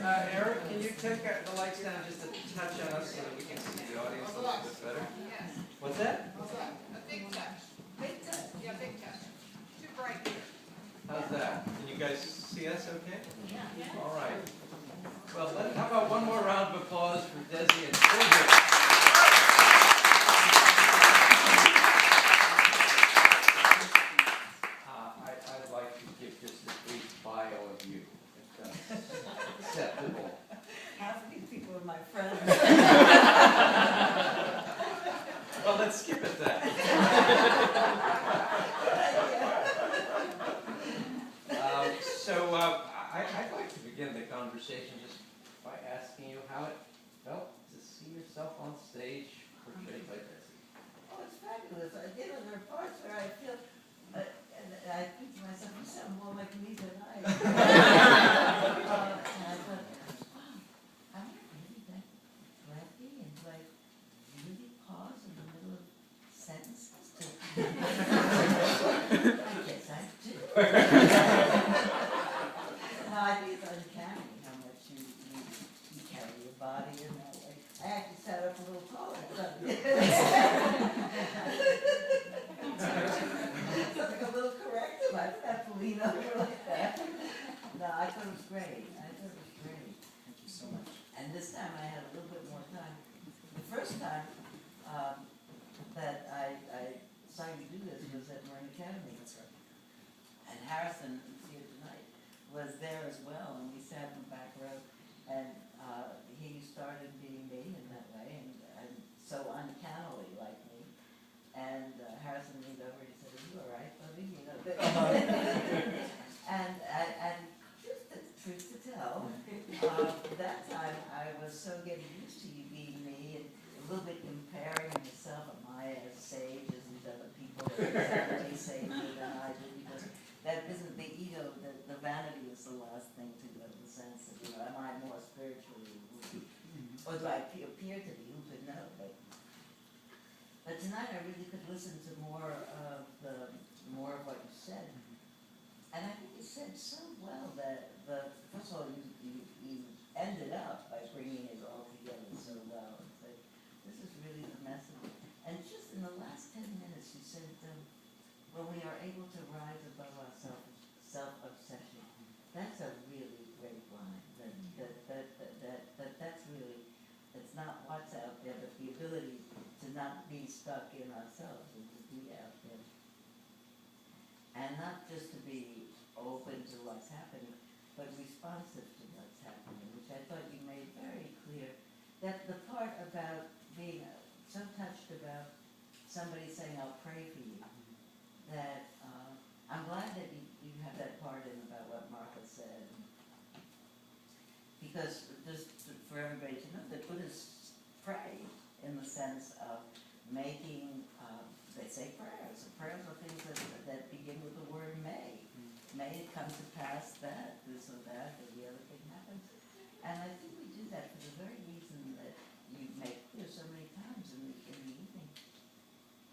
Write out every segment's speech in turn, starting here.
Eric, can you take the lights down just a touch on us so that we can see the audience a little bit better? Yes. What's that? What's that? A big touch. Big touch? Yeah, big touch. Too bright here. How's that? Can you guys see us okay? Yeah. All right. Well, how about one more round of applause for Dezi and Sylvia? I'd like to give just a brief bio of you, if that's acceptable. Half of these people are my friends. Well, let's skip it then. I'd like to begin the conversation just by asking you how it felt to see yourself on stage portrayed by Dezi. Oh, it's fabulous. There are parts where I feel, and I think to myself, you sound more like me than I. And I thought, wow, I'm really that lefty and like really pause in the middle of sentences to. I guess I do. No, I think it's uncanny how much you carry your body in that way. I actually sat up a little taller. Something a little corrective. I didn't have to lean over like that. No, I thought it was great. Thank you so much. And this time I had a little bit more time. The first time that I saw you do this was at Marin Academy. That's right. And Harrison, who's here tonight, was there as well, and we sat in the back row, and he started being made in that way, and so uncannily like me. And Harrison leaned over and he said, "Are you all right, buddy?" You know, and just the truth to tell, that time I was so getting used to you being me, and a little bit comparing myself. Am I as sage as these other people? Are they sager than I do? Because that isn't the ego, the vanity is the last thing to go, the sense of, am I more spiritually, or do I appear to be? Who could know? But tonight I really could listen to more of what you said. And I think you said so well that, first of all, you ended up by bringing it all together so well. It's like, this is really the message. And just in the last 10 minutes you said, when we are able to rise above our self-obsession, that's a really great line. That's really, it's not what's out there, but the ability to not be stuck in ourselves and to be out there. And not just to be open to what's happening, but responsive to what's happening, which I thought you made very clear. That the part about being so touched about somebody saying, "I'll pray for you," that I'm glad that you have that part in about what Martha said. Because just for everybody to know that Buddhists pray in the sense of making, they say prayers. Prayers are things that begin with the word may. May it come to pass that, this or that, or the other thing happens. And I think we do that for the very reason that you make clear so many times in the evening,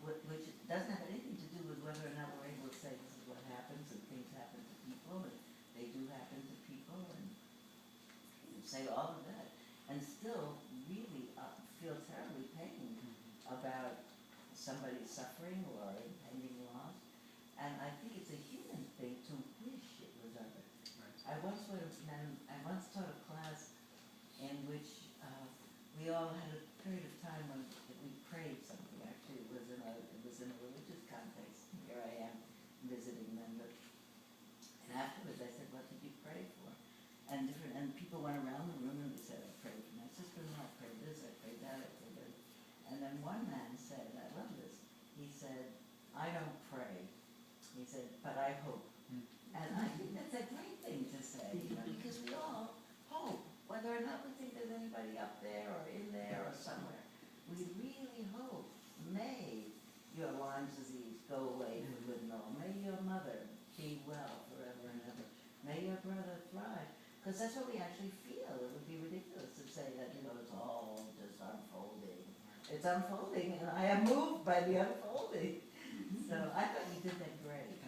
which doesn't have anything to do with whether or not we're able to say this is what happens, and things happen to people, and they do happen to people, and you say all of that, and still really feel terribly pained about somebody suffering or impending loss. And I think it's a human thing to wish it was other. Right. I once taught a class in which we all had a period of time when we prayed something. Actually, it was in a religious context. Here I am visiting them, and afterwards I said, "What did you pray for?" And people went around the room and they said, "I prayed for my sister-in-law. I prayed this. I prayed that. I prayed that." And then one man said, I love this. He said, "I don't pray." He said, "But I hope." And I think that's a great thing to say, because we all hope, whether or not we think there's anybody up there or in there or somewhere. We really hope, may your Lyme disease go away for good and all. May your mother be well forever and ever. May your brother thrive. Because that's what we actually feel. It would be ridiculous to say that, it's all just unfolding. It's unfolding, and I am moved by the unfolding. So I thought you did that great. I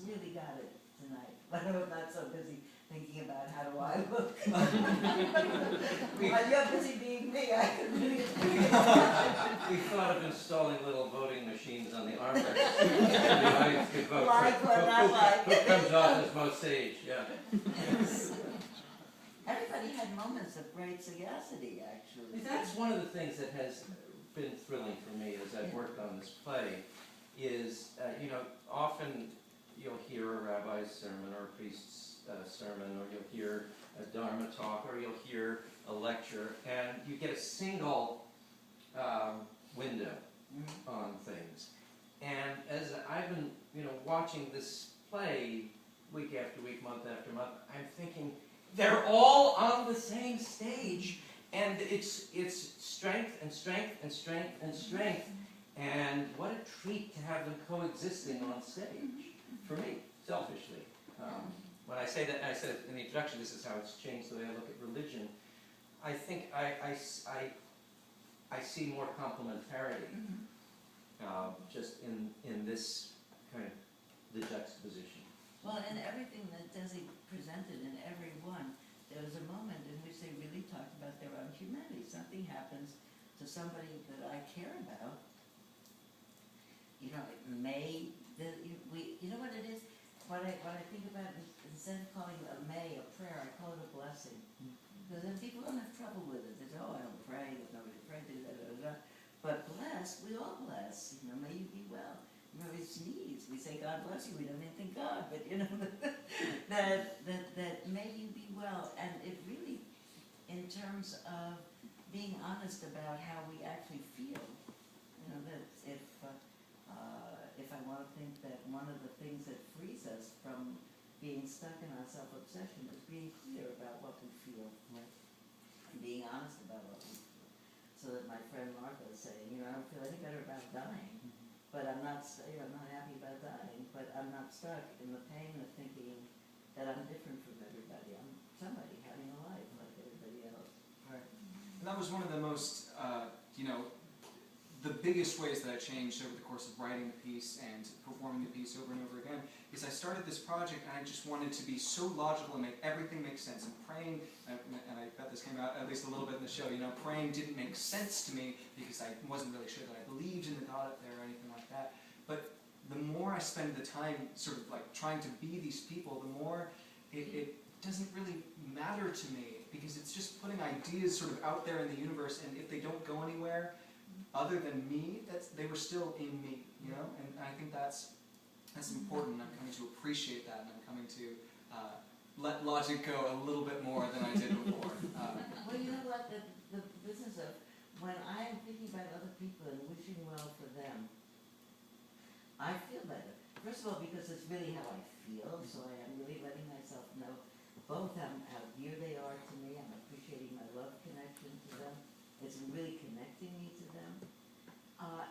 really got it tonight. But I was not so busy thinking about how do I my look. While you're busy being me, I can really We thought of installing little voting machines on the armrests. The audience could vote Like for or not like. who comes off as most sage, yeah. Everybody had moments of great sagacity, actually. That's one of the things that has been thrilling for me as I've worked on this play, is, often you'll hear a rabbi's sermon or a priest's sermon, or you'll hear a dharma talk, or you'll hear a lecture, and you get a single window on things. And as I've been, watching this play week after week, month after month, I'm thinking, they're all on the same stage, and it's strength and strength and strength and strength, and what a treat to have them coexisting on stage, for me, selfishly. When I say that, I said in the introduction, this is how it's changed the way I look at religion. I think I see more complementarity, just in this kind of the juxtaposition. Well, in everything that Dezi presented, in every one, there was a moment in which they really talked about their own humanity. Something happens to somebody that I care about. It may, you know what it is? What I think about is, instead of calling a prayer, I call it a blessing. Because then people don't have trouble with it. They say, oh, I don't pray, there's nobody to pray to, But bless, we all bless. May you be well. We sneeze, we say God bless you, we don't even think God, but that may you be well. And it really, in terms of being honest about how we actually feel, that if I want to think that one of the things that frees us from being stuck in our self-obsession is being clear about what we feel, right? And being honest about what we feel. So that my friend Martha is saying, I don't feel any better about dying, but I'm not happy about dying, but I'm not stuck in the pain of thinking that I'm different from everybody. I'm somebody having a life like everybody else. Right. And that was one of the most, the biggest ways that I changed over the course of writing the piece and performing the piece over and over again, is I started this project and I just wanted to be so logical and make everything make sense. And praying, and I bet this came out at least a little bit in the show, praying didn't make sense to me because I wasn't really sure that I believed in the God up there or anything like that. But the more I spend the time sort of like trying to be these people, the more it doesn't really matter to me, because it's just putting ideas sort of out there in the universe, and if they don't go anywhere other than me, they were still in me, and I think that's important, and I'm coming to appreciate that, and I'm coming to let logic go a little bit more than I did before. Well, you know what, the business of, when I am thinking about other people and wishing well for them, I feel better. First of all, because it's really how I feel, so I am really letting myself know both how dear they are to me, I'm appreciating my love connection to them, it's really connecting me to them,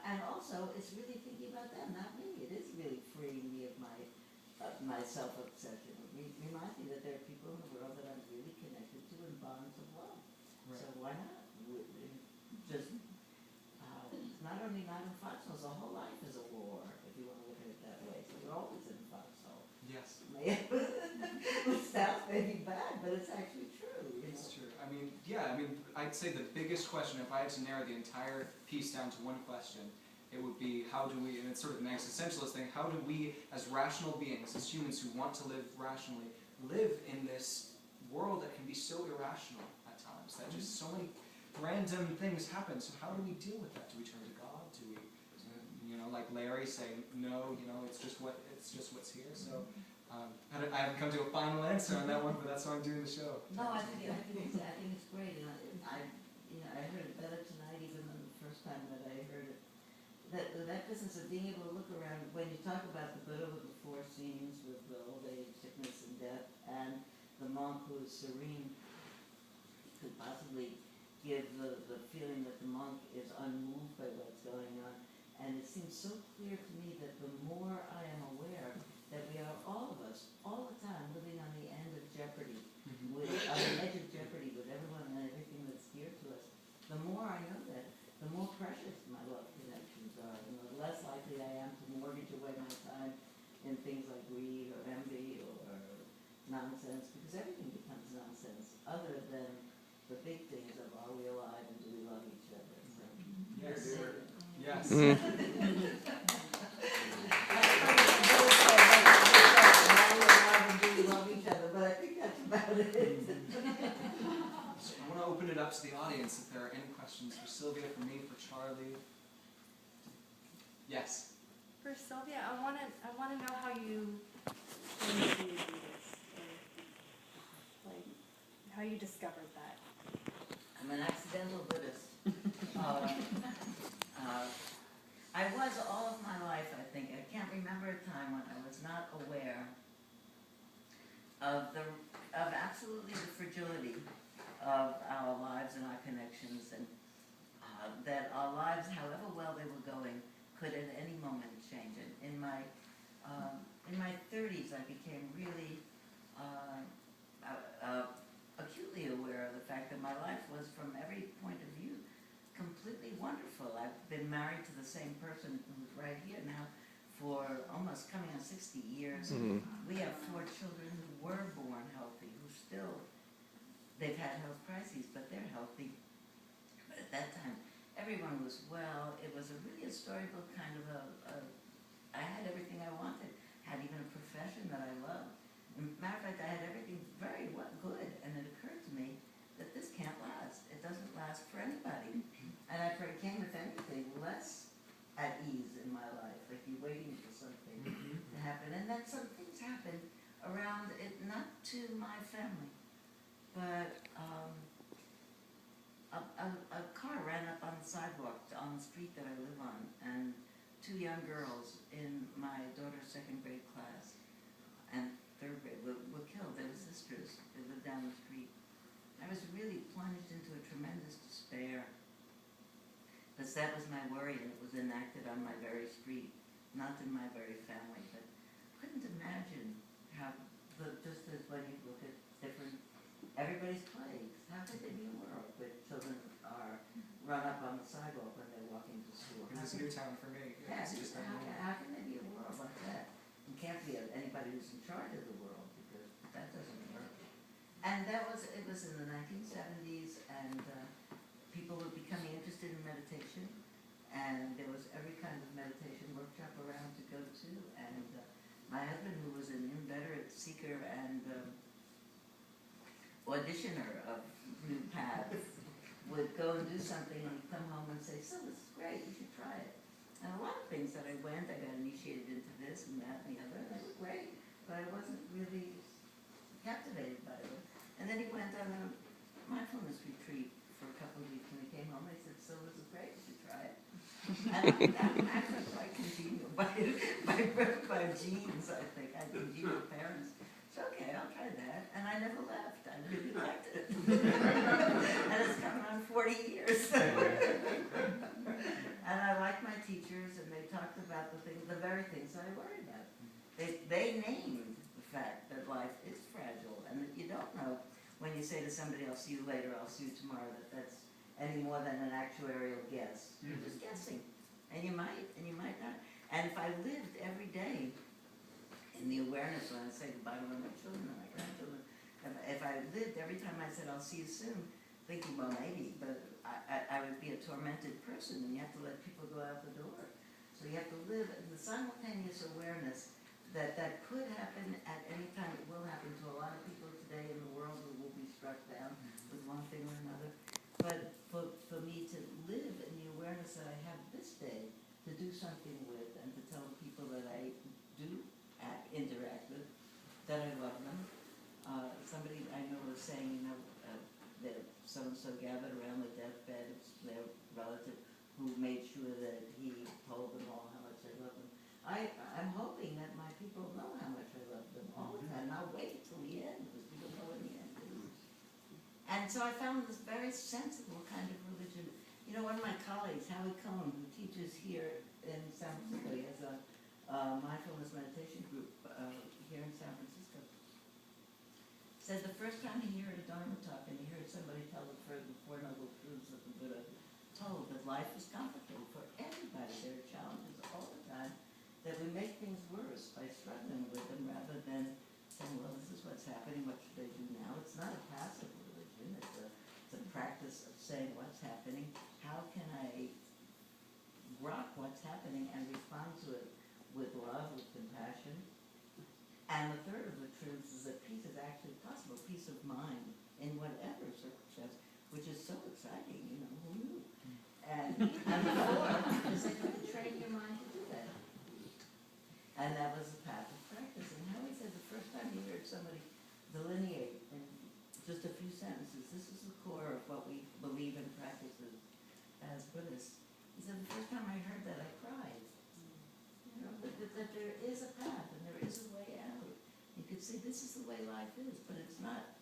and also it's really thinking about them, not me. It is really freeing me of my self-obsession. It reminds me that there are people in the world that I'm really connected to in bonds of love. Right. So why not? Just not only not in foxholes, the whole life is a war, if you want to look at it that way. So you're always in a foxhole. Yes. Which sounds maybe bad, but it's actually true. It's true. I'd say the biggest question, if I had to narrow the entire piece down to one question, it would be, how do we, and it's sort of an existentialist thing, how do we, as rational beings, as humans who want to live rationally, live in this world that can be so irrational at times, that just so many random things happen. So how do we deal with that? Do we turn to God? Do we, like Larry say, no, it's just what's here. So I haven't come to a final answer on that one, but that's why I'm doing the show. No, I think it's great, and I heard it better tonight even than the first time that I heard it. That business of being able to look around, when you talk about the Buddha with the four scenes, with the old age, sickness, and death, and the monk who is serene, could possibly give the feeling that the monk is unmoved by what's going on. And it seems so clear to me that the more I am aware that we are, all of us, all the time, living on the end of jeopardy, on the edge of jeopardy with everyone and everything that's dear to us, the more I know that, the more precious my love connections are, and the less likely I am to mortgage away my time in things like greed or envy or nonsense, because everything becomes nonsense, other than the big things of are we alive and do we love each other? So, Yes. that's it. Yes. But I think that's about it. So I want to open it up to the audience if there are any questions for Sylvia, for me, for Charlie. Yes. For Sylvia, I want to know how you came to do this, or like how you discovered that. I'm an accidental Buddhist. I was all of my life, I think. I can't remember a time when I was not aware of absolutely the fragility of our lives and our connections, and that our lives, however well they were going, could at any moment change. And in my 30s, I became really acutely aware of the fact that my life was, from every point of view, completely wonderful. I've been married to the same person who's right here now for almost coming on 60 years. Mm. We have 4 children who were born healthy, who still, they've had health crises, but they're healthy. But at that time, everyone was well. It was really a storybook kind of I had everything I wanted. Had even a profession that I loved. Matter of fact, I had everything very well, good, and it occurred to me that this can't last. It doesn't last for anybody. And I became, if anything, less at ease in my life, like you're waiting for something to happen. And then some things happened around it, not to my family, but a car ran up on the sidewalk on the street that I live on, and 2 young girls in my daughter's 2nd grade class and 3rd grade were killed. They were sisters. They lived down the street. I was really plunged into a tremendous despair, because that was my worry, and it was enacted on my very street, not in my very family. But couldn't imagine how, just as when you look at everybody's plagues, how could there be a world where children are run up on the sidewalk when they're walking to school? It was Newtown for me. Yeah, It's just how can there be a world like that? It can't be anybody who's in charge of the world, because that doesn't work. And it was in the 1970s, and people were becoming interested in meditation, and there was every kind of meditation workshop around to go to, and my husband, who was an inveterate seeker and auditioner of new paths, would go and do something and come home and say, "So this is great, you should try it." And a lot of things that I got initiated into this and that and the other, and they were great, but I wasn't really captivated by them. And then he went on a mindfulness retreat for a couple of weeks, and he came home and he said, "So this is great, you should try it." And that was quite congenial by genes, I think. I had congenial parents. So okay, I'll try that. And I never left. I really liked it. And it's coming on 40 years. And I liked my teachers, and they talked about the very things that I worry about. They named the fact that life is fragile, and that you don't know when you say to somebody, "I'll see you later, I'll see you tomorrow," that's any more than an actuarial guess. You're just guessing. And you might not. And if I lived every day in the awareness, when I say goodbye to my children and my grandchildren, if I lived every time I said, "I'll see you soon," thinking, well, maybe, but I would be a tormented person, and you have to let people go out the door. So you have to live in the simultaneous awareness that could happen at any time. It will happen to a lot of people today in the world who will be struck down with one thing or another. But for me to live in the awareness that I have this day to do something with, and to tell the people that I do interact with, that I love them. Somebody I know was saying, that so-and-so gathered around the deathbed of their relative who made sure that he told them all how much I love them. I'm hoping that my people know how much I love them all the time. I'll wait till the end, because we don't know when the end is. And so I found this very sensible kind of religion. You know, one of my colleagues, Howie Cohn, who teaches here in San Francisco, he has a mindfulness meditation group here in San Francisco, said the first time he heard a Dharma talk and he heard somebody tell the Four Noble Truths that the Buddha told, that life is complicated for everybody. There are challenges all the time, that we make things worse by struggling with them rather than saying, well, this is what's happening, what should they do now? It's not a passive religion, it's a practice of saying what's happening, how can I grok what's happening and respond to it with love, with compassion. And the third of the truths is that peace is actually possible, peace of mind in whatever circumstance, which is so exciting, you know, who knew? And the fourth is that you can train your mind to do that. And that was the path of practice. And Howie said the first time he heard somebody delineate in just a few sentences, this is the core of what we believe and practice as Buddhists. He said the first time I heard that, I cried. You know, that there is a path and there is a way out. You could see this is the way life is, but it's not.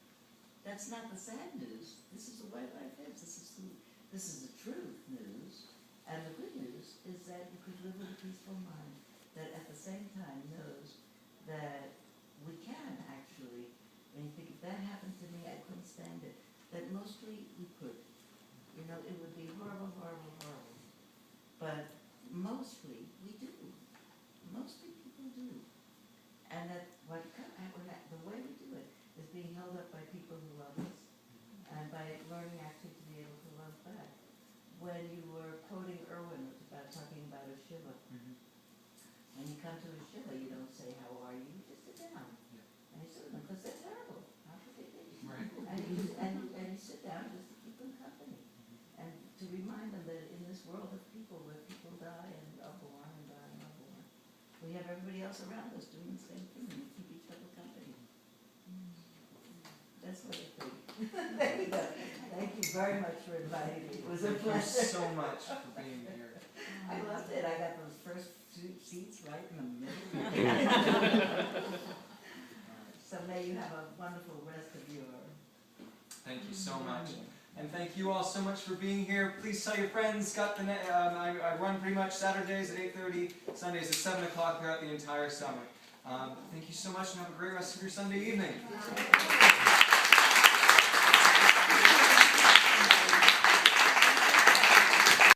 That's not the sad news. This is the way life is. This is the truth news. And the good news is that you could live with a peaceful mind that at the same time knows that we can actually, when you think if that happened to me, I couldn't stand it, that mostly we could. You know, it would be horrible, horrible, horrible. But mostly we do. Mostly people do. And that the way we do it is being held up by people who love us and by learning actually to be able to love back. When you were quoting Irwin about talking about a Shiva, when you come to a Shiva, you don't say, how are you? You just sit down. Yeah. And you sit with them, because they're terrible. How could they be? Right. And you sit down just to keep them company. And to remind them that in this world of people, where people die and are born and die and are born, we have everybody else around us doing the same thing, and we keep each other company. That's what I think. There you go. Thank you very much for inviting me. It was a Thank you pleasure. so much for being here. I loved it. I got those first two seats right in the middle. So may you have a wonderful rest of your... Thank you so much. And thank you all so much for being here. Please tell your friends. I run pretty much Saturdays at 8:30, Sundays at 7 o'clock throughout the entire summer. Thank you so much and have a great rest of your Sunday evening.